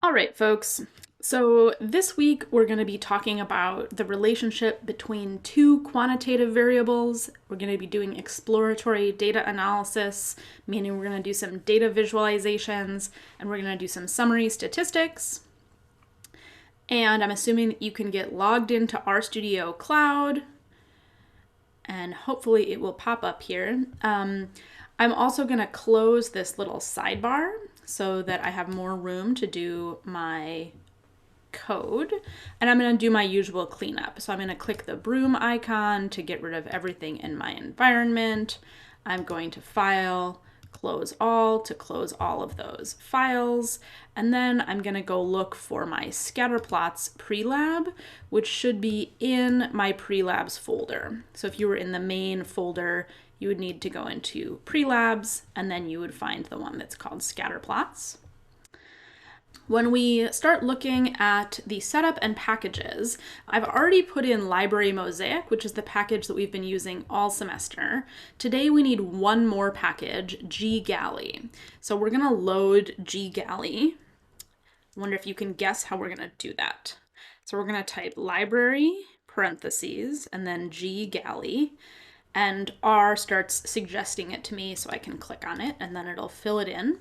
All right, folks. So this week we're going to be talking about the relationship between two quantitative variables. We're going to be doing exploratory data analysis, meaning we're going to do some data visualizations, and we're going to do some summary statistics. And I'm assuming that you can get logged into RStudio Cloud, and hopefully it will pop up here. I'm also going to close this little sidebar so that I have more room to do my code, and I'm going to do my usual cleanup. So I'm going to click the broom icon to get rid of everything in my environment. I'm going to File, Close All to close all of those files, and then I'm going to go look for my Scatterplots pre-lab, which should be in my pre-labs folder. So if you were in the main folder, you would need to go into pre-labs, and then you would find the one that's called Scatterplots. When we start looking at the setup and packages, I've already put in Library Mosaic, which is the package that we've been using all semester. Today we need one more package, ggalley. So we're going to load ggalley. I wonder if you can guess how we're going to do that. So we're going to type library parentheses and then ggalley, and R starts suggesting it to me, so I can click on it and then it'll fill it in.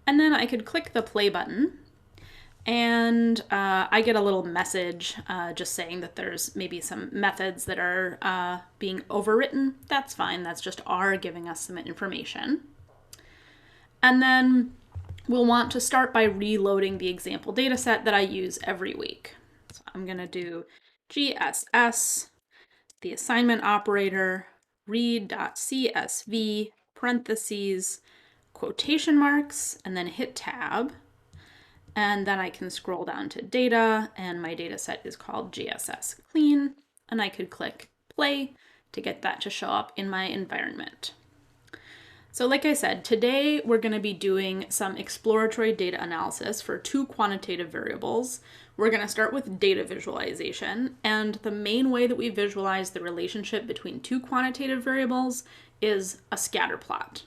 And then I could click the play button, and I get a little message just saying that there's maybe some methods that are being overwritten. That's fine. That's just R giving us some information. And then we'll want to start by reloading the example data set that I use every week. So I'm going to do GSS, the assignment operator, read.csv, parentheses, quotation marks, and then hit tab. And then I can scroll down to data, and my data set is called GSS clean, and I could click play to get that to show up in my environment. So like I said, today we're going to be doing some exploratory data analysis for two quantitative variables. We're going to start with data visualization, and the main way that we visualize the relationship between two quantitative variables is a scatter plot.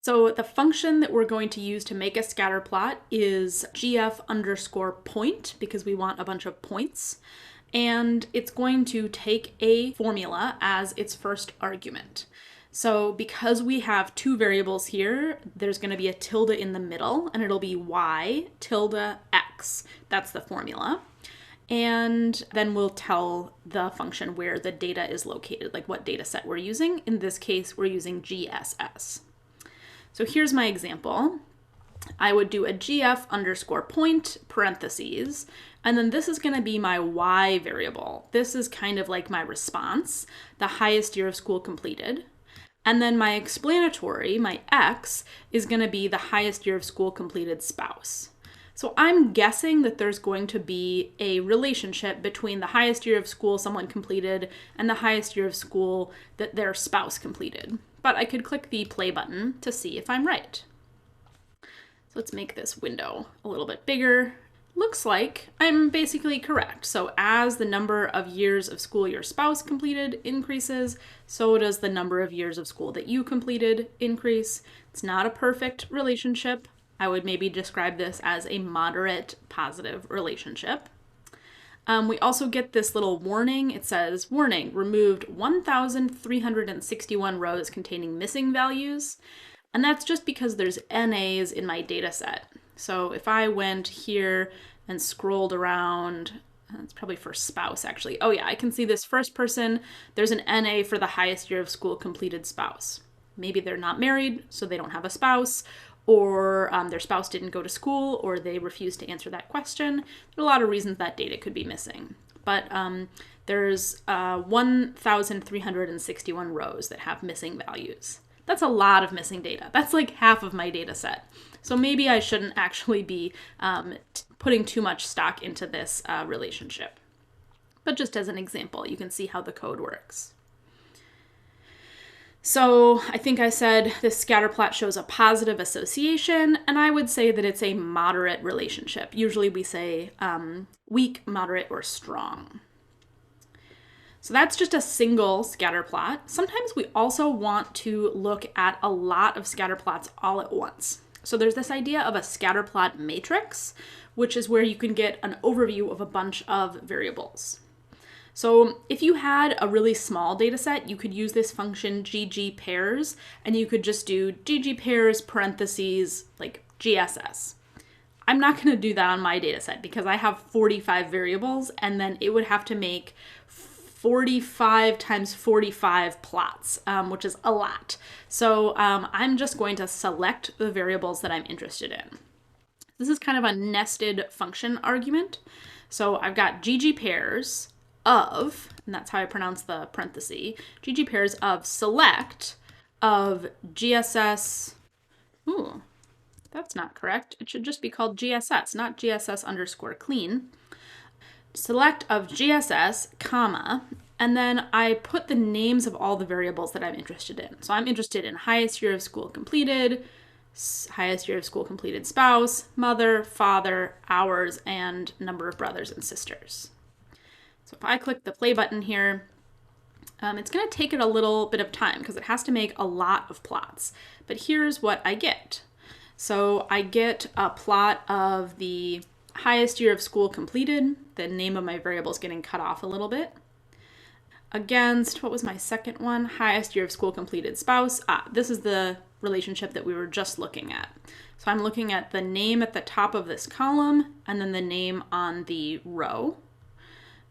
So the function that we're going to use to make a scatter plot is gf_point, because we want a bunch of points. And it's going to take a formula as its first argument. So because we have two variables here, there's going to be a tilde in the middle, and it'll be y tilde x. That's the formula. And then we'll tell the function where the data is located, like what data set we're using. In this case, we're using GSS. So here's my example. I would do a gf_point parentheses, and then this is going to be my y variable. This is kind of like my response, the highest year of school completed. And then my explanatory, my x, is going to be the highest year of school completed spouse. So I'm guessing that there's going to be a relationship between the highest year of school someone completed and the highest year of school that their spouse completed. But I could click the play button to see if I'm right. So let's make this window a little bit bigger. Looks like I'm basically correct. So as the number of years of school your spouse completed increases, so does the number of years of school that you completed increase. It's not a perfect relationship. I would maybe describe this as a moderate positive relationship. We also get this little warning. It says, warning, removed 1,361 rows containing missing values. And that's just because there's NAs in my data set. So if I went here and scrolled around, it's probably for spouse actually. Oh yeah, I can see this first person. There's an NA for the highest year of school completed spouse. Maybe they're not married, so they don't have a spouse, or their spouse didn't go to school, or they refused to answer that question. There are a lot of reasons that data could be missing. But there's 1,361 rows that have missing values. That's a lot of missing data. That's like half of my data set. So maybe I shouldn't actually be putting too much stock into this relationship. But just as an example, you can see how the code works. So I think I said this scatter plot shows a positive association, and I would say that it's a moderate relationship. Usually we say weak, moderate, or strong. So that's just a single scatter plot. Sometimes we also want to look at a lot of scatter plots all at once. So there's this idea of a scatterplot matrix, which is where you can get an overview of a bunch of variables. So if you had a really small data set, you could use this function ggpairs, and you could just do ggpairs parentheses like GSS. I'm not going to do that on my data set because I have 45 variables, and then it would have to make 45 times 45 plots, which is a lot. So I'm just going to select the variables that I'm interested in. This is kind of a nested function argument. So I've got ggpairs of, and that's how I pronounce the parenthesis, ggpairs of select of GSS, ooh, that's not correct. It should just be called GSS, not GSS underscore clean. Select of GSS, comma, and then I put the names of all the variables that I'm interested in. So I'm interested in highest year of school completed, highest year of school completed spouse, mother, father, hours, and number of brothers and sisters. So if I click the play button here, it's going to take it a little bit of time because it has to make a lot of plots. But here's what I get. So I get a plot of the highest year of school completed. The name of my variable is getting cut off a little bit. Against, what was my second one? Highest year of school completed spouse. This is the relationship that we were just looking at. So I'm looking at the name at the top of this column and then the name on the row.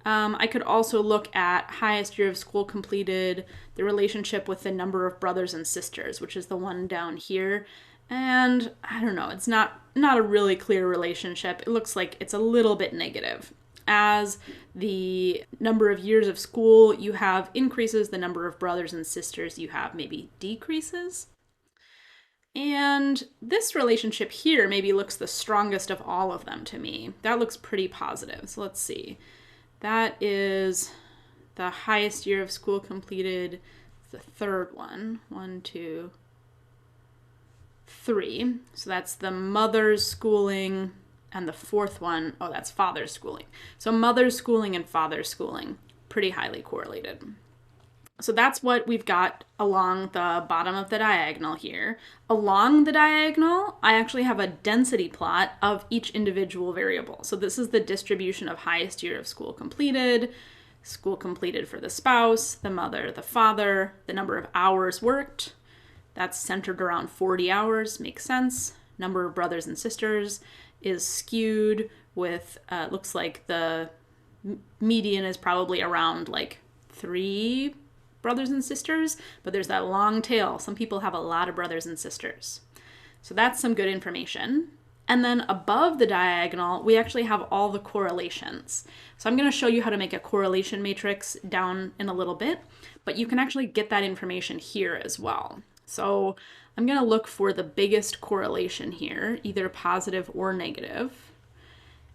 I could also look at highest year of school completed, the relationship with the number of brothers and sisters, which is the one down here. And I don't know, it's not a really clear relationship. It looks like it's a little bit negative. As the number of years of school you have increases, the number of brothers and sisters you have maybe decreases. And this relationship here maybe looks the strongest of all of them to me. That looks pretty positive. So let's see. That is the highest year of school completed, the third one. 1, 2, 3. So that's the mother's schooling, and the fourth one, oh, that's father's schooling. So mother's schooling and father's schooling, pretty highly correlated. So that's what we've got along the bottom of the diagonal here. Along the diagonal, I actually have a density plot of each individual variable. So this is the distribution of highest year of school completed for the spouse, the mother, the father, the number of hours worked. That's centered around 40 hours, makes sense. Number of brothers and sisters is skewed with, looks like the median is probably around like 3 brothers and sisters, but there's that long tail. Some people have a lot of brothers and sisters. So that's some good information. And then above the diagonal, we actually have all the correlations. So I'm going to show you how to make a correlation matrix down in a little bit, but you can actually get that information here as well. So I'm going to look for the biggest correlation here, either positive or negative.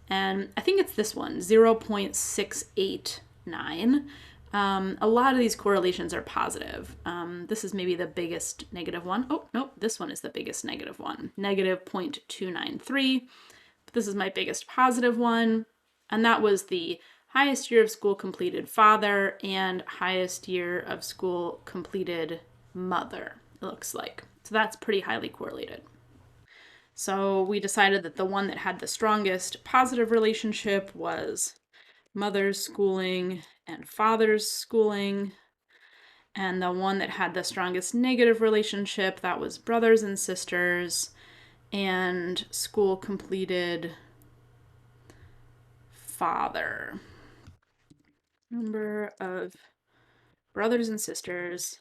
And I think it's this one, 0.689. A lot of these correlations are positive. This is maybe the biggest negative one. Oh, nope, this one is the biggest negative one, negative 0.293. But this is my biggest positive one. And that was the highest year of school completed father and highest year of school completed mother, it looks like. So that's pretty highly correlated. So we decided that the one that had the strongest positive relationship was mother's schooling and father's schooling. And the one that had the strongest negative relationship, that was brothers and sisters and school completed father. Number of brothers and sisters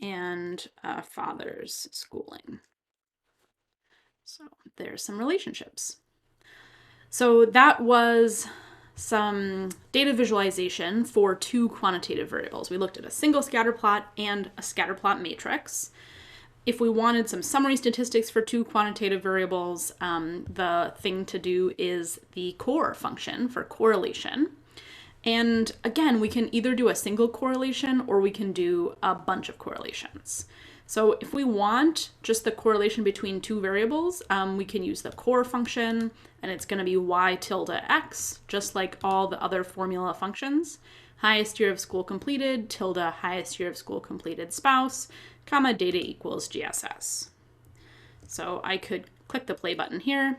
and father's schooling. So there's some relationships. So that was some data visualization for 2 quantitative variables. We looked at a single scatterplot and a scatterplot matrix. If we wanted some summary statistics for 2 quantitative variables, the thing to do is the core function for correlation. And again, we can either do a single correlation or we can do a bunch of correlations. So if we want just the correlation between 2 variables, we can use the core function, and it's going to be y tilde x, just like all the other formula functions. Highest year of school completed, tilde highest year of school completed spouse, comma data equals GSS. So I could click the play button here,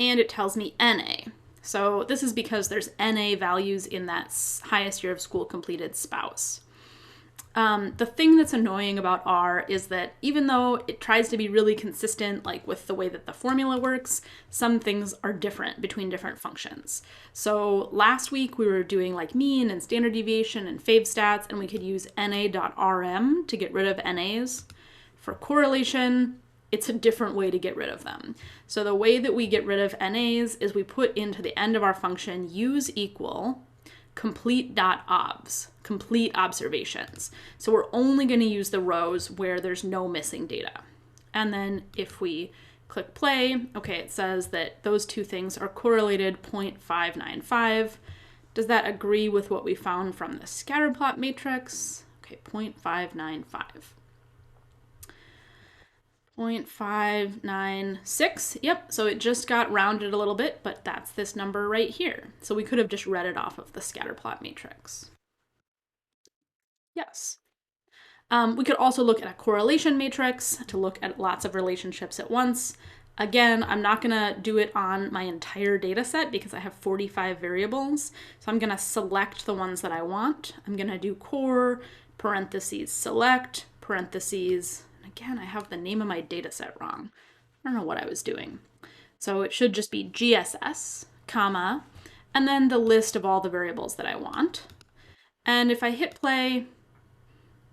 and it tells me NA. So this is because there's NA values in that highest year of school completed spouse. The thing that's annoying about R is that even though it tries to be really consistent, like with the way that the formula works, some things are different between different functions. So last week we were doing like mean and standard deviation and favstats, and we could use na.rm to get rid of NAs. For correlation, it's a different way to get rid of them. So the way that we get rid of NAs is we put into the end of our function use equal complete.obs, complete observations. So we're only going to use the rows where there's no missing data. And then if we click play, okay, it says that those two things are correlated 0.595. Does that agree with what we found from the Scatterplot matrix? Okay, 0.595. 0.596, yep, so it just got rounded a little bit, but that's this number right here. So we could have just read it off of the Scatterplot matrix. Yes. We could also look at a correlation matrix to look at lots of relationships at once. Again, I'm not gonna do it on my entire data set because I have 45 variables. So I'm gonna select the ones that I want. I'm gonna do core, parentheses, select, parentheses. Again, I have the name of my data set wrong. I don't know what I was doing. So it should just be GSS, comma, and then the list of all the variables that I want. And if I hit play,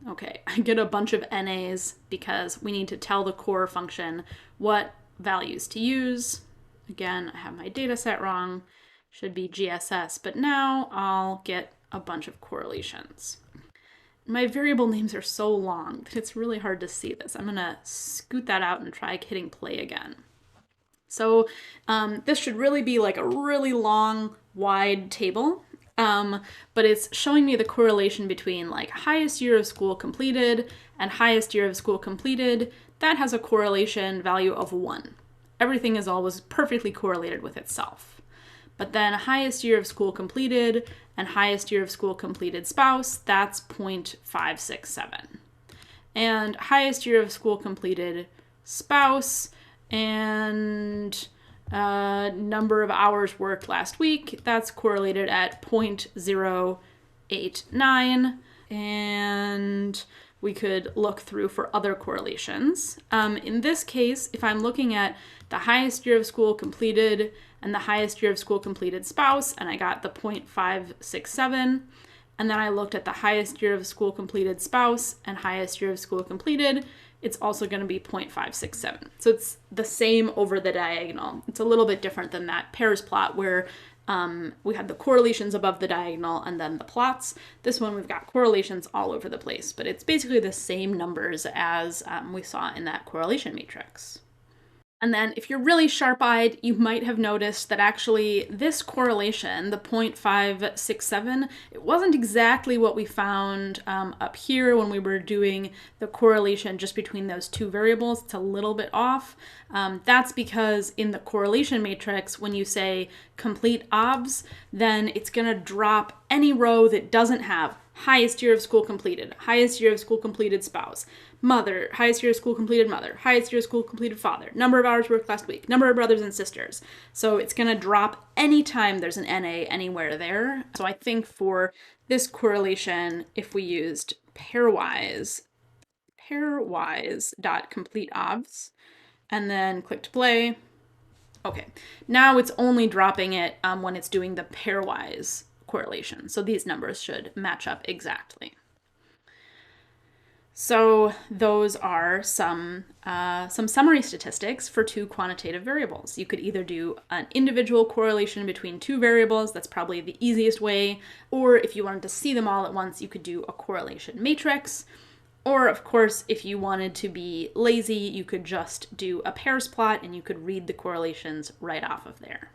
okay, I get a bunch of NAs because we need to tell the core function what values to use. Again, I have my data set wrong. Should be GSS, but now I'll get a bunch of correlations. My variable names are so long that it's really hard to see this. I'm gonna scoot that out and try hitting play again. So this should really be like a really long, wide table, but it's showing me the correlation between like highest year of school completed and highest year of school completed. That has a correlation value of 1. Everything is always perfectly correlated with itself. But then highest year of school completed and highest year of school completed spouse, that's 0.567. And highest year of school completed spouse and number of hours worked last week, that's correlated at 0.089. And we could look through for other correlations. In this case, if I'm looking at the highest year of school completed and the highest year of school completed spouse, and I got the 0.567, and then I looked at the highest year of school completed spouse and highest year of school completed, it's also going to be 0.567. So it's the same over the diagonal. It's a little bit different than that pairs plot where we had the correlations above the diagonal and then the plots. This one we've got correlations all over the place, but it's basically the same numbers as we saw in that correlation matrix. And then if you're really sharp-eyed, you might have noticed that actually this correlation, the 0.567, it wasn't exactly what we found up here when we were doing the correlation just between those two variables. It's a little bit off. That's because in the correlation matrix, when you say complete obs, then it's gonna drop any row that doesn't have highest year of school completed, highest year of school completed spouse, mother, highest year of school completed mother, highest year of school completed father, number of hours worked last week, number of brothers and sisters. So it's going to drop anytime there's an NA anywhere there. So I think for this correlation, if we used pairwise dot complete obs, and then clicked play, okay, now it's only dropping it when it's doing the pairwise correlation. So these numbers should match up exactly. So those are some summary statistics for two quantitative variables. You could either do an individual correlation between two variables, that's probably the easiest way, or if you wanted to see them all at once, you could do a correlation matrix. Or of course, if you wanted to be lazy, you could just do a pairs plot and you could read the correlations right off of there.